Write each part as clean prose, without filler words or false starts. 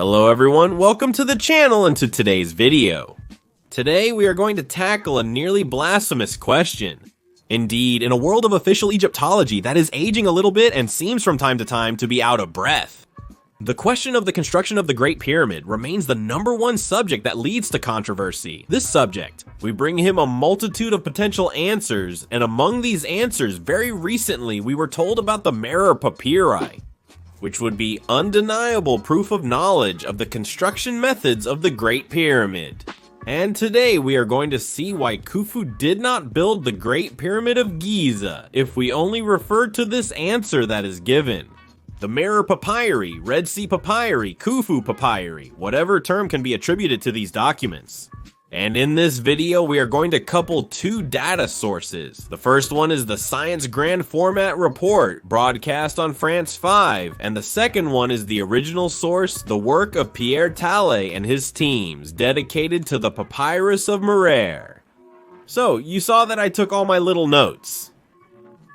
Hello everyone, welcome to the channel and to today's video. Today we are going to tackle a nearly blasphemous question. Indeed, in a world of official Egyptology that is aging a little bit and seems from time to time to be out of breath. The question of the construction of the Great Pyramid remains the #1 subject that leads to controversy. This subject, we bring him a multitude of potential answers, and among these answers, very recently we were told about the Merer Papyri, which would be undeniable proof of knowledge of the construction methods of the Great Pyramid. And today we are going to see why Khufu did not build the Great Pyramid of Giza if we only refer to this answer that is given. The Merer Papyri, Red Sea Papyri, Khufu Papyri, whatever term can be attributed to these documents. And in this video, we are going to couple two data sources. The first one is the Science Grand Format Report, broadcast on France 5, and the second one is the original source, the work of Pierre Tallet and his teams, dedicated to the Papyrus of Merer. So, you saw that I took all my little notes.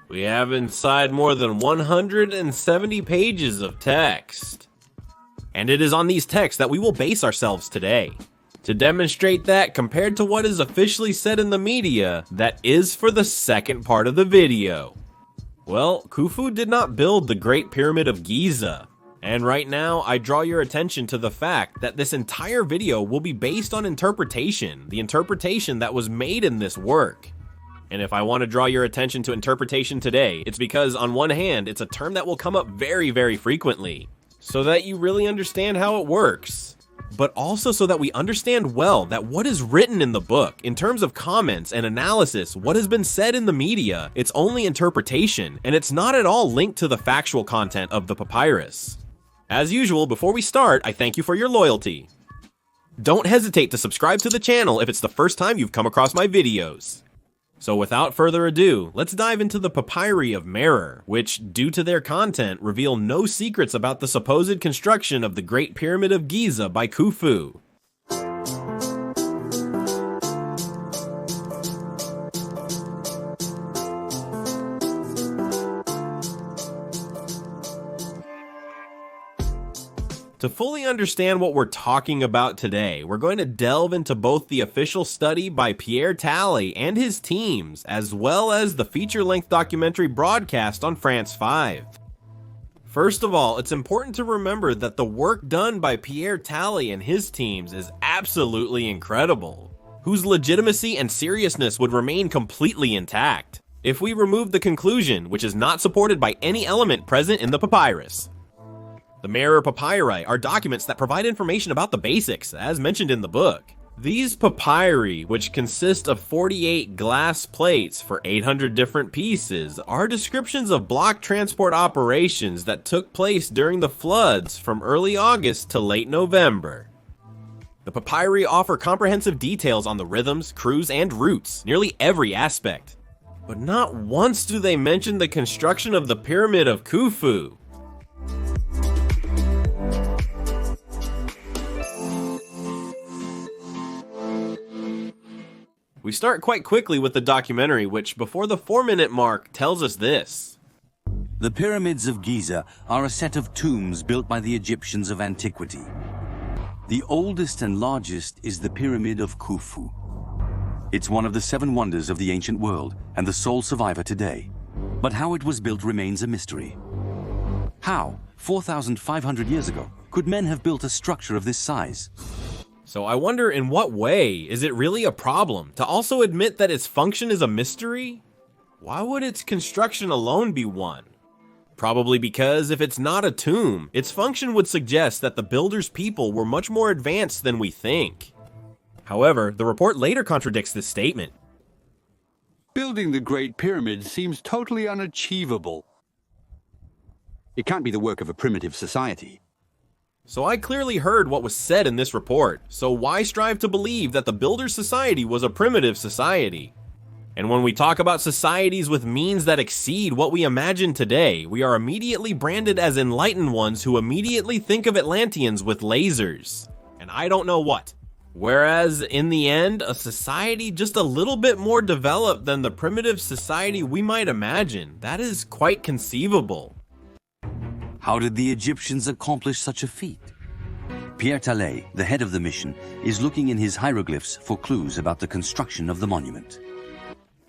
We have inside more than 170 pages of text. And it is on these texts that we will base ourselves today. To demonstrate that, compared to what is officially said in the media, that is for the second part of the video. Well, Khufu did not build the Great Pyramid of Giza. And right now, I draw your attention to the fact that this entire video will be based on interpretation, the interpretation that was made in this work. And if I want to draw your attention to interpretation today, it's because on one hand, it's a term that will come up very, very frequently, so that you really understand how it works. But also so that we understand well that what is written in the book, in terms of comments and analysis, what has been said in the media, it's only interpretation, and it's not at all linked to the factual content of the papyrus. As usual, before we start, I thank you for your loyalty. Don't hesitate to subscribe to the channel if it's the first time you've come across my videos. So without further ado, let's dive into the Papyri of Merer, which, due to their content, reveal no secrets about the supposed construction of the Great Pyramid of Giza by Khufu. To fully understand what we're talking about today, we're going to delve into both the official study by Pierre Tallet and his teams, as well as the feature-length documentary broadcast on France 5. First of all, it's important to remember that the work done by Pierre Tallet and his teams is absolutely incredible, whose legitimacy and seriousness would remain completely intact if we remove the conclusion, which is not supported by any element present in the papyrus. The Merer Papyri are documents that provide information about the basics, as mentioned in the book. These papyri, which consist of 48 glass plates for 800 different pieces, are descriptions of block transport operations that took place during the floods from early August to late November. The papyri offer comprehensive details on the rhythms, crews, and routes, nearly every aspect. But not once do they mention the construction of the Pyramid of Khufu. We start quite quickly with the documentary, which before the 4-minute mark tells us this. The pyramids of Giza are a set of tombs built by the Egyptians of antiquity. The oldest and largest is the Pyramid of Khufu. It's one of the 7 wonders of the ancient world and the sole survivor today. But how it was built remains a mystery. How, 4,500 years ago, could men have built a structure of this size? So I wonder, in what way is it really a problem to also admit that its function is a mystery? Why would its construction alone be one? Probably because if it's not a tomb, its function would suggest that the builder's people were much more advanced than we think. However, the report later contradicts this statement. Building the Great Pyramid seems totally unachievable. It can't be the work of a primitive society. So I clearly heard what was said in this report, so why strive to believe that the Builder's Society was a primitive society? And when we talk about societies with means that exceed what we imagine today, we are immediately branded as enlightened ones who immediately think of Atlanteans with lasers, and I don't know what. Whereas, in the end, a society just a little bit more developed than the primitive society we might imagine, that is quite conceivable. How did the Egyptians accomplish such a feat? Pierre Tallet, the head of the mission, is looking in his hieroglyphs for clues about the construction of the monument.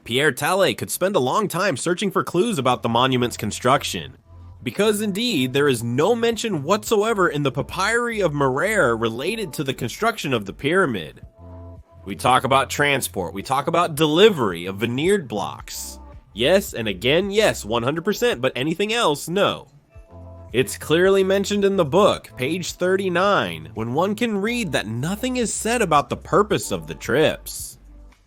Pierre Tallet could spend a long time searching for clues about the monument's construction, because indeed there is no mention whatsoever in the Papyri of Merer related to the construction of the pyramid. We talk about transport, we talk about delivery of veneered blocks. Yes, and again, yes, 100%, but anything else, no. It's clearly mentioned in the book, page 39, when one can read that nothing is said about the purpose of the trips.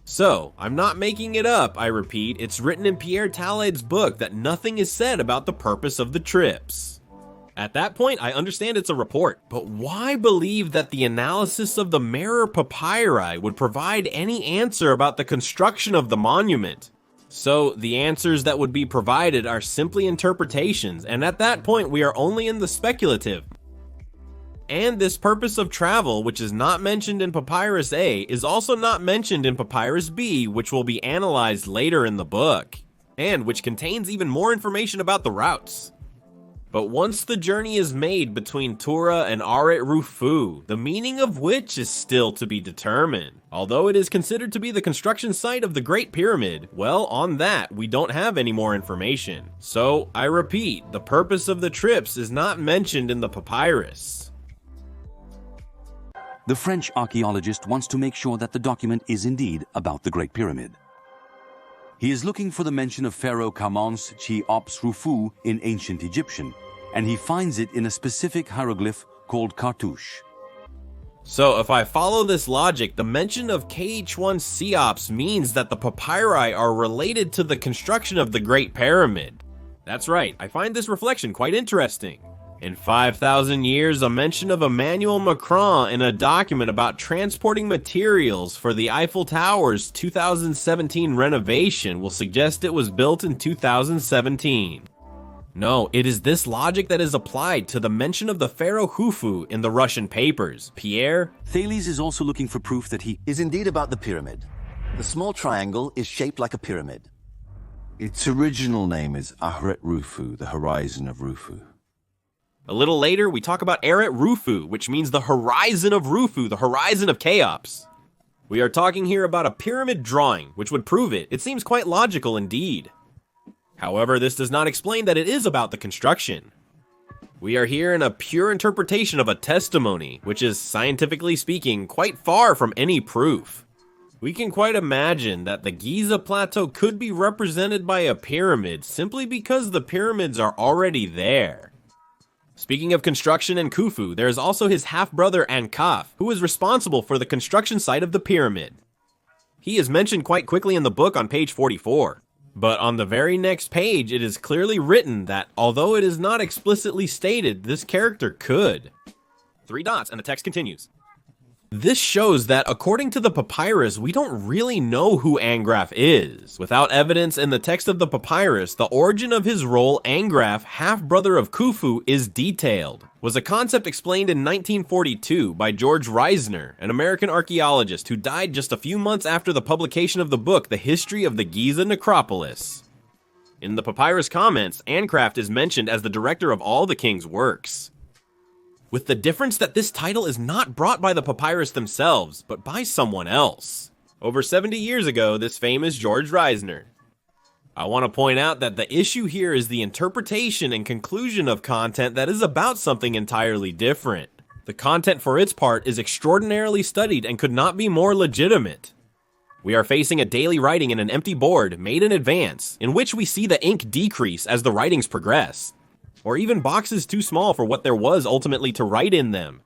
So, I'm not making it up, I repeat, it's written in Pierre Tallet's book that nothing is said about the purpose of the trips. At that point, I understand it's a report, but why believe that the analysis of the Merer Papyri would provide any answer about the construction of the monument? So, the answers that would be provided are simply interpretations, and at that point we are only in the speculative. And this purpose of travel, which is not mentioned in Papyrus A, is also not mentioned in Papyrus B, which will be analyzed later in the book, and which contains even more information about the routes. But once the journey is made between Tura and Aret Rufu, the meaning of which is still to be determined. Although it is considered to be the construction site of the Great Pyramid, well, on that, we don't have any more information. So, I repeat, the purpose of the trips is not mentioned in the papyrus. The French archaeologist wants to make sure that the document is indeed about the Great Pyramid. He is looking for the mention of Pharaoh Khamon's Cheops Rufu in ancient Egyptian, and he finds it in a specific hieroglyph called cartouche. So if I follow this logic, the mention of KH1 Cheops means that the papyri are related to the construction of the Great Pyramid. That's right, I find this reflection quite interesting. In 5,000 years, a mention of Emmanuel Macron in a document about transporting materials for the Eiffel Tower's 2017 renovation will suggest it was built in 2017. No, it is this logic that is applied to the mention of the pharaoh Khufu in the Russian papers. Pierre? Thales is also looking for proof that he is indeed about the pyramid. The small triangle is shaped like a pyramid. Its original name is Aret Rufu, the horizon of Rufu. A little later, we talk about Aret Rufu, which means the horizon of Rufu, the horizon of Cheops. We are talking here about a pyramid drawing, which would prove it. It seems quite logical indeed. However, this does not explain that it is about the construction. We are here in a pure interpretation of a testimony, which is, scientifically speaking, quite far from any proof. We can quite imagine that the Giza plateau could be represented by a pyramid simply because the pyramids are already there. Speaking of construction and Khufu, there is also his half-brother Ankaf, who is responsible for the construction site of the pyramid. He is mentioned quite quickly in the book on page 44, but on the very next page it is clearly written that, although it is not explicitly stated, this character could. 3 dots and the text continues. This shows that, according to the papyrus, we don't really know who Angraf is. Without evidence in the text of the papyrus, the origin of his role, Angraf, half-brother of Khufu, is detailed. Was a concept explained in 1942 by George Reisner, an American archaeologist who died just a few months after the publication of the book, The History of the Giza Necropolis. In the papyrus comments, Ancraft is mentioned as the director of all the king's works, with the difference that this title is not brought by the papyrus themselves, but by someone else. Over 70 years ago, this famous George Reisner. I want to point out that the issue here is the interpretation and conclusion of content that is about something entirely different. The content for its part is extraordinarily studied and could not be more legitimate. We are facing a daily writing in an empty board made in advance, in which we see the ink decrease as the writings progress, or even boxes too small for what there was ultimately to write in them.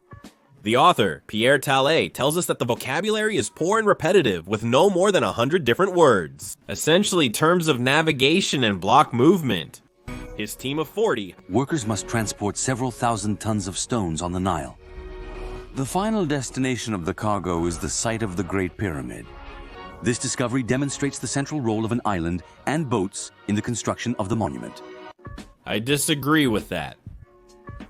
The author, Pierre Tallet, tells us that the vocabulary is poor and repetitive with no more than 100 different words, essentially terms of navigation and block movement. His team of 40. Workers must transport several thousand tons of stones on the Nile. The final destination of the cargo is the site of the Great Pyramid. This discovery demonstrates the central role of an island and boats in the construction of the monument. I disagree with that.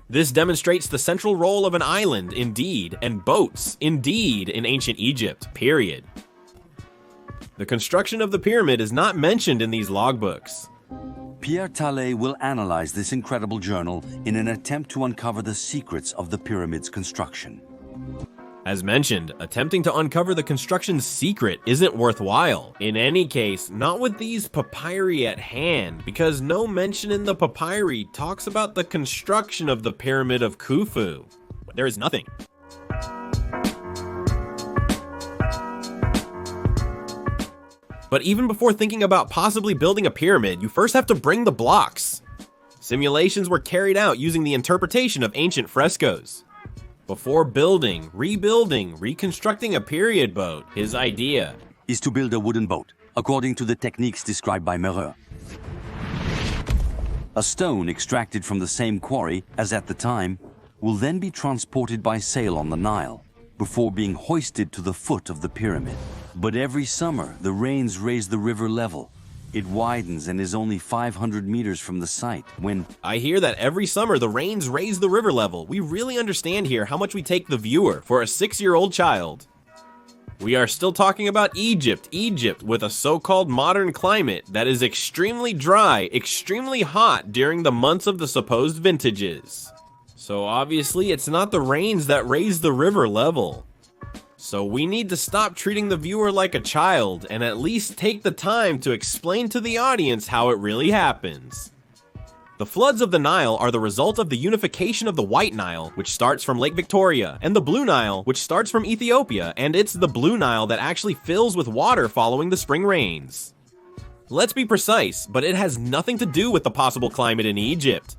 This demonstrates the central role of an island, indeed, and boats, indeed, in ancient Egypt, period. The construction of the pyramid is not mentioned in these logbooks. Pierre Tallet will analyze this incredible journal in an attempt to uncover the secrets of the pyramid's construction. As mentioned, attempting to uncover the construction's secret isn't worthwhile. In any case, not with these papyri at hand, because no mention in the papyri talks about the construction of the Pyramid of Khufu. There is nothing. But even before thinking about possibly building a pyramid, you first have to bring the blocks. Simulations were carried out using the interpretation of ancient frescoes. Before building, rebuilding, reconstructing a period boat, his idea is to build a wooden boat, according to the techniques described by Mereux. A stone extracted from the same quarry as at the time will then be transported by sail on the Nile, before being hoisted to the foot of the pyramid. But every summer, the rains raise the river level. It widens and is only 500 meters from the site when... I hear that every summer the rains raise the river level. We really understand here how much we take the viewer for a 6-year-old child. We are still talking about Egypt with a so-called modern climate that is extremely dry, extremely hot during the months of the supposed vintages. So obviously it's not the rains that raise the river level. So we need to stop treating the viewer like a child and at least take the time to explain to the audience how it really happens. The floods of the Nile are the result of the unification of the White Nile, which starts from Lake Victoria, and the Blue Nile, which starts from Ethiopia, and it's the Blue Nile that actually fills with water following the spring rains. Let's be precise, but it has nothing to do with the possible climate in Egypt.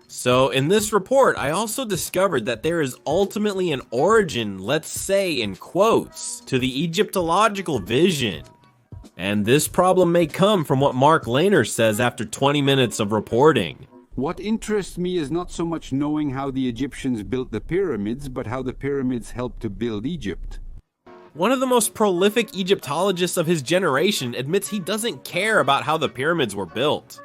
So in this report, I also discovered that there is ultimately an origin, let's say in quotes, to the Egyptological vision. And this problem may come from what Mark Lehner says after 20 minutes of reporting. What interests me is not so much knowing how the Egyptians built the pyramids, but how the pyramids helped to build Egypt. One of the most prolific Egyptologists of his generation admits he doesn't care about how the pyramids were built.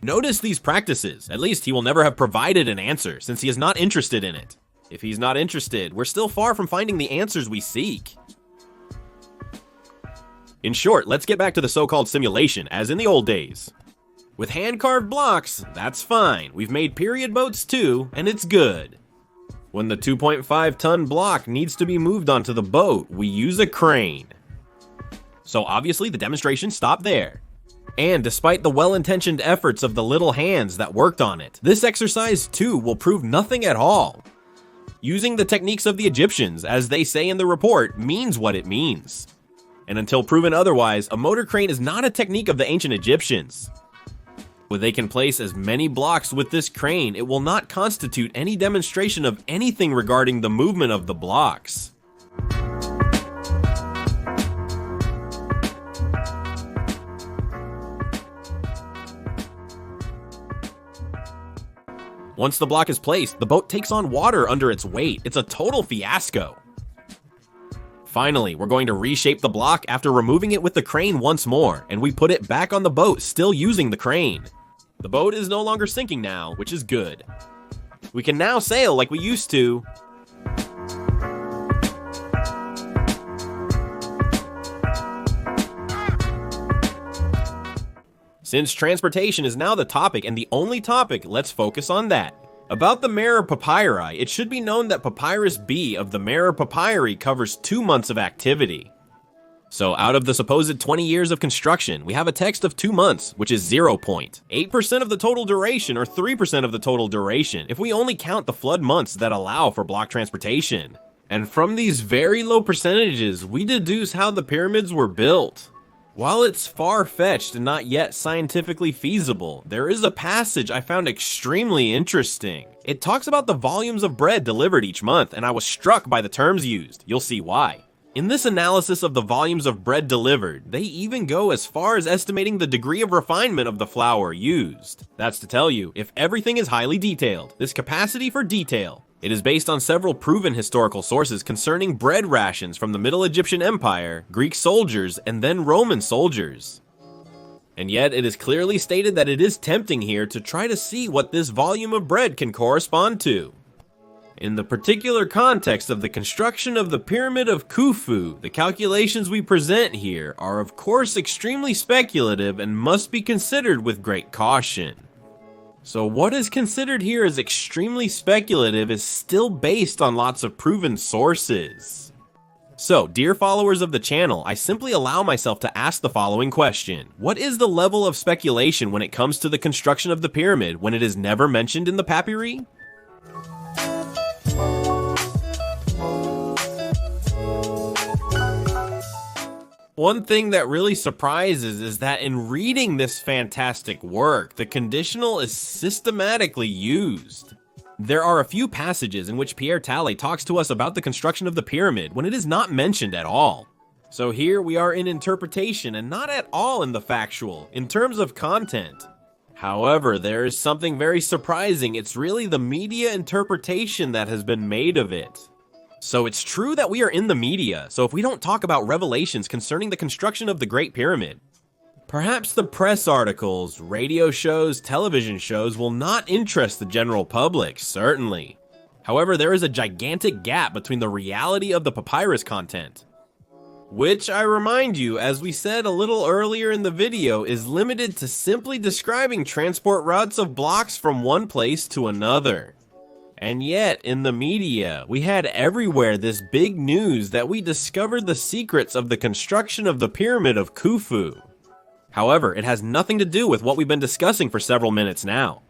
Notice these practices. At least he will never have provided an answer, since he is not interested in it. If he's not interested, we're still far from finding the answers we seek. In short, let's get back to the so-called simulation, as in the old days. With hand-carved blocks, that's fine. We've made period boats too, and it's good. When the 2.5-ton block needs to be moved onto the boat, we use a crane. So obviously the demonstration stopped there. And despite the well-intentioned efforts of the little hands that worked on it, this exercise too will prove nothing at all. Using the techniques of the Egyptians, as they say in the report, means what it means. And until proven otherwise, a motor crane is not a technique of the ancient Egyptians. When they can place as many blocks with this crane, it will not constitute any demonstration of anything regarding the movement of the blocks. Once the block is placed, the boat takes on water under its weight. It's a total fiasco. Finally, we're going to reshape the block after removing it with the crane once more, and we put it back on the boat, still using the crane. The boat is no longer sinking now, which is good. We can now sail like we used to. Since transportation is now the topic and the only topic, let's focus on that. About the Merer Papyri, it should be known that Papyrus B of the Merer Papyri covers 2 months of activity. So out of the supposed 20 years of construction, we have a text of 2 months, which is 0.8% of the total duration or 3% of the total duration if we only count the flood months that allow for block transportation. And from these very low percentages, we deduce how the pyramids were built. While it's far-fetched and not yet scientifically feasible, there is a passage I found extremely interesting. It talks about the volumes of bread delivered each month, and I was struck by the terms used. You'll see why. In this analysis of the volumes of bread delivered, they even go as far as estimating the degree of refinement of the flour used. That's to tell you, if everything is highly detailed, this capacity for detail, it is based on several proven historical sources concerning bread rations from the Middle Egyptian Empire, Greek soldiers, and then Roman soldiers. And yet it is clearly stated that it is tempting here to try to see what this volume of bread can correspond to. In the particular context of the construction of the Pyramid of Khufu, the calculations we present here are of course extremely speculative and must be considered with great caution. So what is considered here as extremely speculative is still based on lots of proven sources. So, dear followers of the channel, I simply allow myself to ask the following question. What is the level of speculation when it comes to the construction of the pyramid when it is never mentioned in the Papyri? One thing that really surprises is that in reading this fantastic work, the conditional is systematically used. There are a few passages in which Pierre Talley talks to us about the construction of the pyramid when it is not mentioned at all. So here we are in interpretation and not at all in the factual, in terms of content. However, there is something very surprising. It's really the media interpretation that has been made of it. So it's true that we are in the media, so if we don't talk about revelations concerning the construction of the Great Pyramid, perhaps the press articles, radio shows, television shows will not interest the general public, certainly. However, there is a gigantic gap between the reality of the papyrus content, which I remind you, as we said a little earlier in the video, is limited to simply describing transport routes of blocks from one place to another. And yet, in the media, we had everywhere this big news that we discovered the secrets of the construction of the Pyramid of Khufu. However, it has nothing to do with what we've been discussing for several minutes now.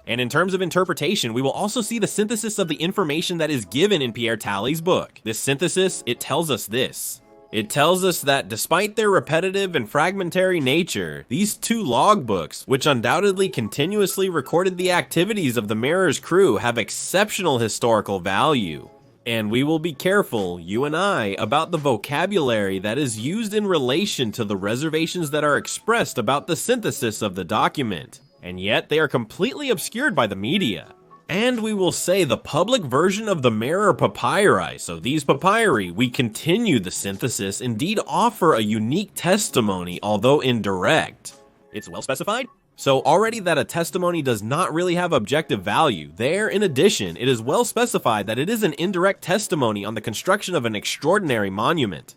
And in terms of interpretation, we will also see the synthesis of the information that is given in Pierre Talley's book. This synthesis, it tells us this. It tells us that despite their repetitive and fragmentary nature, these two logbooks, which undoubtedly continuously recorded the activities of the Mirror's crew, have exceptional historical value. And we will be careful, you and I, about the vocabulary that is used in relation to the reservations that are expressed about the synthesis of the document. And yet they are completely obscured by the media. And we will say the public version of the Mirror Papyri, so these papyri, we continue the synthesis, indeed offer a unique testimony, although indirect. It's well specified? So already that a testimony does not really have objective value, there, in addition, it is well specified that it is an indirect testimony on the construction of an extraordinary monument.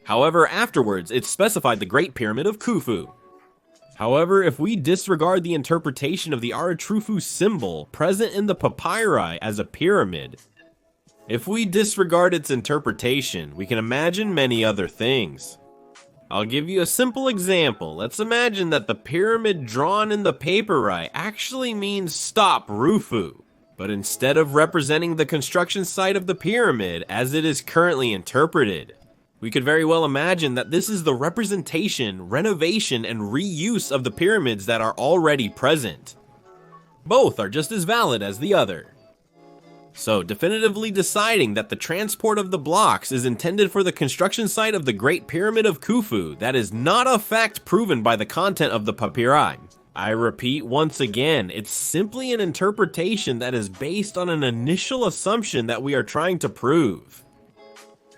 However, afterwards, it's specified the Great Pyramid of Khufu. However, if we disregard the interpretation of the Aratrufu symbol present in the papyri as a pyramid, if we disregard its interpretation, we can imagine many other things. I'll give you a simple example. Let's imagine that the pyramid drawn in the papyri actually means stop Rufu, but instead of representing the construction site of the pyramid as it is currently interpreted, we could very well imagine that this is the representation, renovation, and reuse of the pyramids that are already present. Both are just as valid as the other. So, definitively deciding that the transport of the blocks is intended for the construction site of the Great Pyramid of Khufu, that is not a fact proven by the content of the papyri. I repeat once again, it's simply an interpretation that is based on an initial assumption that we are trying to prove.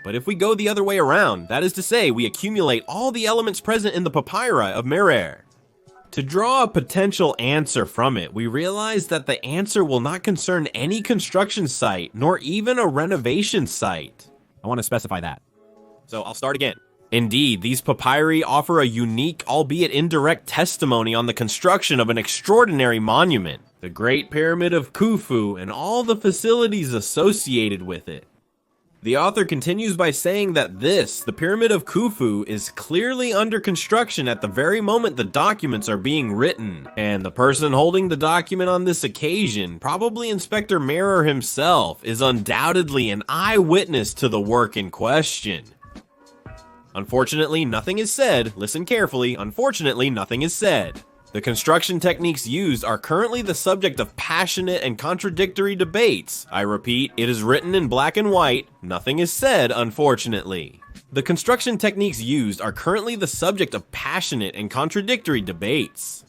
But if we go the other way around, that is to say, we accumulate all the elements present in the papyri of Merer. To draw a potential answer from it, we realize that the answer will not concern any construction site, nor even a renovation site. I want to specify that. So I'll start again. Indeed, these papyri offer a unique, albeit indirect, testimony on the construction of an extraordinary monument, the Great Pyramid of Khufu, and all the facilities associated with it. The author continues by saying that the Pyramid of Khufu, is clearly under construction at the very moment the documents are being written, and the person holding the document on this occasion, probably Inspector Merer himself, is undoubtedly an eyewitness to the work in question. Unfortunately, nothing is said. Listen carefully. Unfortunately, nothing is said. The construction techniques used are currently the subject of passionate and contradictory debates. I repeat, it is written in black and white. Nothing is said, unfortunately. The construction techniques used are currently the subject of passionate and contradictory debates.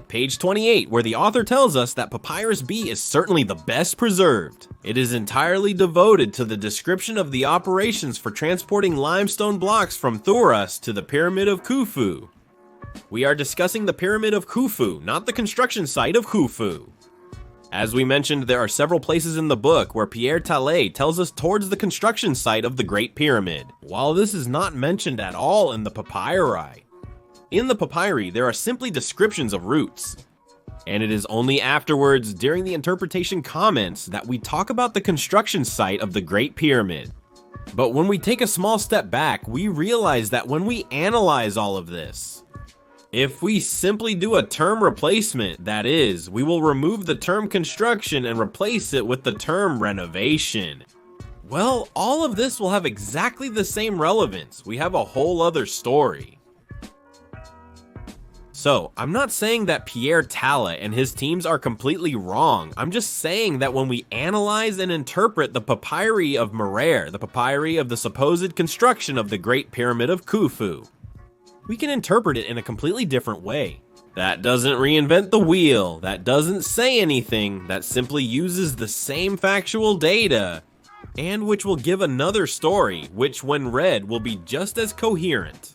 Page 28, where the author tells us that Papyrus B is certainly the best preserved. It is entirely devoted to the description of the operations for transporting limestone blocks from Thuras to the Pyramid of Khufu. We are discussing the Pyramid of Khufu, not the construction site of Khufu. As we mentioned, there are several places in the book where Pierre Talley tells us towards the construction site of the Great Pyramid, while this is not mentioned at all in the papyri. In the papyri, there are simply descriptions of routes. And it is only afterwards, during the interpretation comments, that we talk about the construction site of the Great Pyramid. But when we take a small step back, we realize that when we analyze all of this, if we simply do a term replacement, that is, we will remove the term construction and replace it with the term renovation. Well, all of this will have exactly the same relevance. We have a whole other story. So, I'm not saying that Pierre Tallet and his teams are completely wrong. I'm just saying that when we analyze and interpret the papyri of Merer, the papyri of the supposed construction of the Great Pyramid of Khufu, we can interpret it in a completely different way. That doesn't reinvent the wheel, that doesn't say anything, that simply uses the same factual data, and which will give another story, which when read will be just as coherent.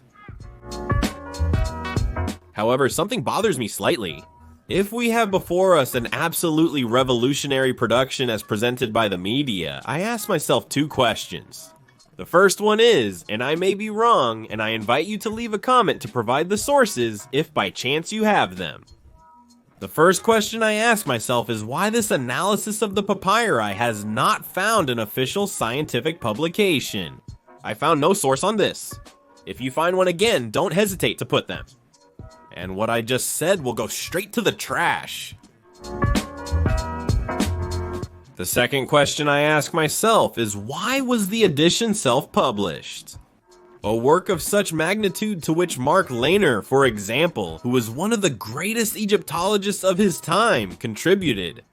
However, something bothers me slightly. If we have before us an absolutely revolutionary production as presented by the media, I ask myself two questions. The first one is, and I may be wrong, and I invite you to leave a comment to provide the sources if by chance you have them. The first question I ask myself is why this analysis of the papyri has not found an official scientific publication. I found no source on this. If you find one again, don't hesitate to put them. And what I just said will go straight to the trash. The second question I ask myself is why was the edition self-published? A work of such magnitude to which Mark Lehner, for example, who was one of the greatest Egyptologists of his time, contributed.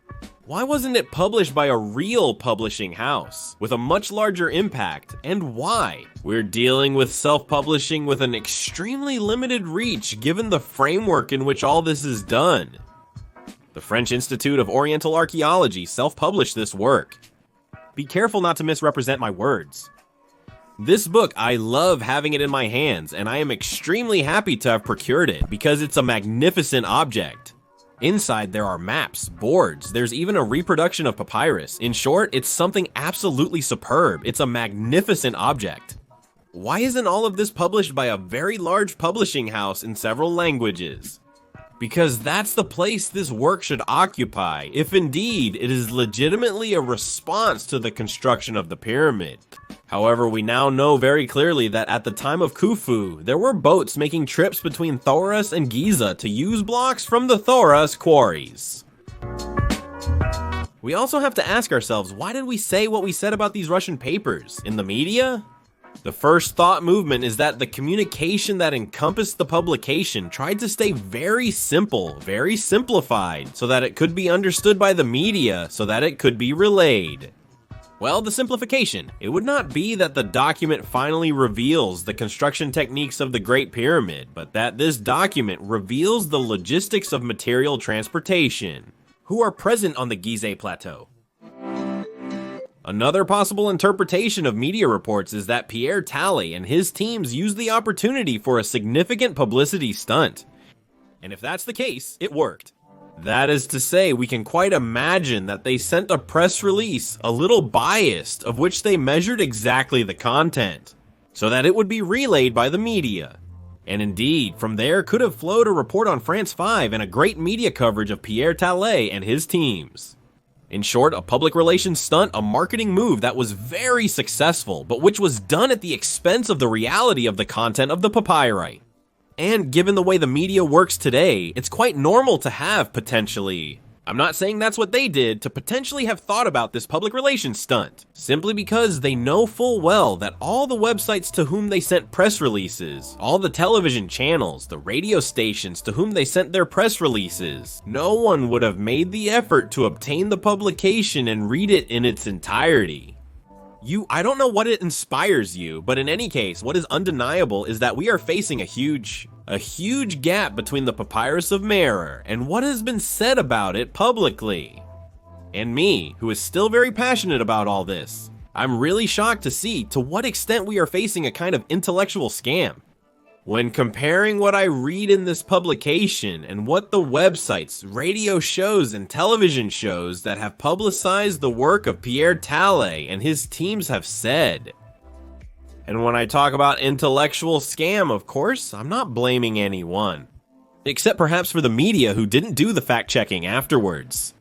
Why wasn't it published by a real publishing house, with a much larger impact, and why? We're dealing with self-publishing with an extremely limited reach given the framework in which all this is done. The French Institute of Oriental Archaeology self-published this work. Be careful not to misrepresent my words. This book, I love having it in my hands, and I am extremely happy to have procured it because it's a magnificent object. Inside there are maps, boards, there's even a reproduction of papyrus. In short, it's something absolutely superb. It's a magnificent object. Why isn't all of this published by a very large publishing house in several languages? Because that's the place this work should occupy, if indeed it is legitimately a response to the construction of the pyramid. However, we now know very clearly that at the time of Khufu, there were boats making trips between Thoros and Giza to use blocks from the Thoros quarries. We also have to ask ourselves, why did we say what we said about these Russian papers in the media? The first thought movement is that the communication that encompassed the publication tried to stay very simple, very simplified, so that it could be understood by the media, so that it could be relayed. Well, the simplification. It would not be that the document finally reveals the construction techniques of the Great Pyramid, but that this document reveals the logistics of material transportation, who are present on the Giza Plateau. Another possible interpretation of media reports is that Pierre Tallet and his teams used the opportunity for a significant publicity stunt. And if that's the case, it worked. That is to say, we can quite imagine that they sent a press release, a little biased, of which they measured exactly the content, so that it would be relayed by the media. And indeed, from there could have flowed a report on France 5 and a great media coverage of Pierre Tallet and his teams. In short, a public relations stunt, a marketing move that was very successful, but which was done at the expense of the reality of the content of the papyri. And given the way the media works today, it's quite normal to have potentially, I'm not saying that's what they did, to potentially have thought about this public relations stunt, simply because they know full well that all the websites to whom they sent press releases, all the television channels, the radio stations to whom they sent their press releases, no one would have made the effort to obtain the publication and read it in its entirety. I don't know what it inspires you, but in any case, what is undeniable is that we are facing a huge gap between the Papyrus of Merer and what has been said about it publicly. And me, who is still very passionate about all this, I'm really shocked to see to what extent we are facing a kind of intellectual scam. When comparing what I read in this publication and what the websites, radio shows, and television shows that have publicized the work of Pierre Tallet and his teams have said, And when I talk about intellectual scam, of course, I'm not blaming anyone. Except perhaps for the media who didn't do the fact-checking afterwards.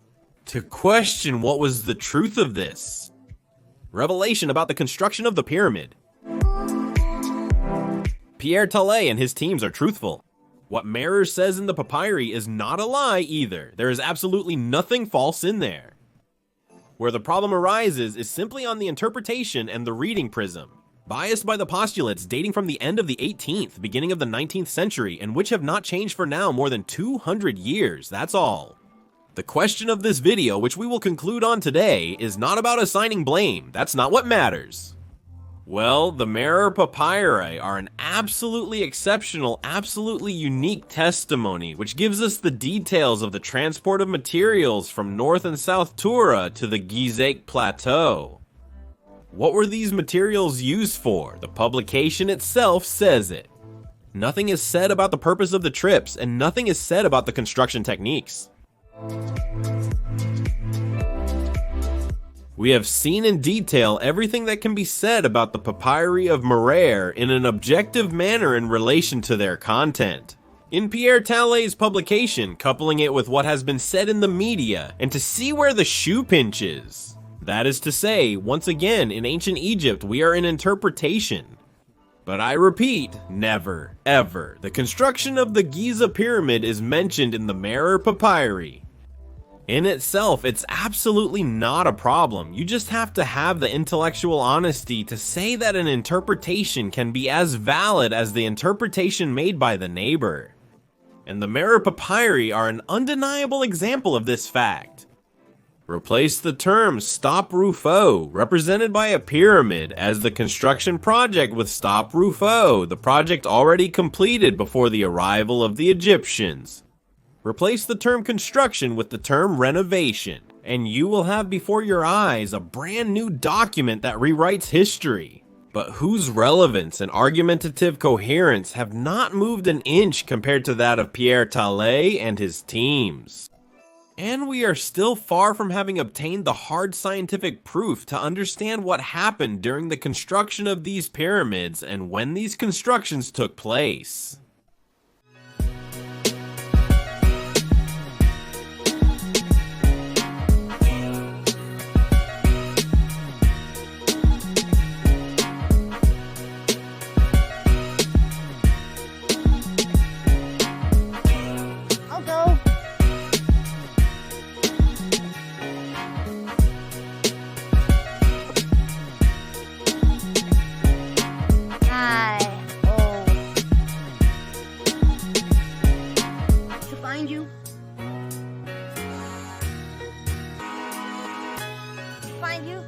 To question what was the truth of this. Revelation about the construction of the pyramid. Pierre Tallet and his teams are truthful. What Merer says in the Papyri is not a lie either. There is absolutely nothing false in there. Where the problem arises is simply on the interpretation and the reading prism, biased by the postulates dating from the end of the 18th, beginning of the 19th century, and which have not changed for now more than 200 years, that's all. The question of this video, which we will conclude on today, is not about assigning blame. That's not what matters. Well, the Merer Papyri are an absolutely exceptional, absolutely unique testimony, which gives us the details of the transport of materials from North and South Tura to the Giza Plateau. What were these materials used for? The publication itself says it. Nothing is said about the purpose of the trips, and nothing is said about the construction techniques. We have seen in detail everything that can be said about the Papyri of Merer in an objective manner in relation to their content. In Pierre Tallet's publication, coupling it with what has been said in the media, and to see where the shoe pinches. That is to say, once again, in ancient Egypt, we are in interpretation. But I repeat, never, ever, the construction of the Giza pyramid is mentioned in the Merer Papyri. In itself, it's absolutely not a problem. You just have to have the intellectual honesty to say that an interpretation can be as valid as the interpretation made by the neighbor. And the Merer Papyri are an undeniable example of this fact. Replace the term Stop Rouffaut, represented by a pyramid, as the construction project with Stop Rouffaut, the project already completed before the arrival of the Egyptians. Replace the term construction with the term renovation, and you will have before your eyes a brand new document that rewrites history, but whose relevance and argumentative coherence have not moved an inch compared to that of Pierre Tallet and his teams. And we are still far from having obtained the hard scientific proof to understand what happened during the construction of these pyramids and when these constructions took place. Find you?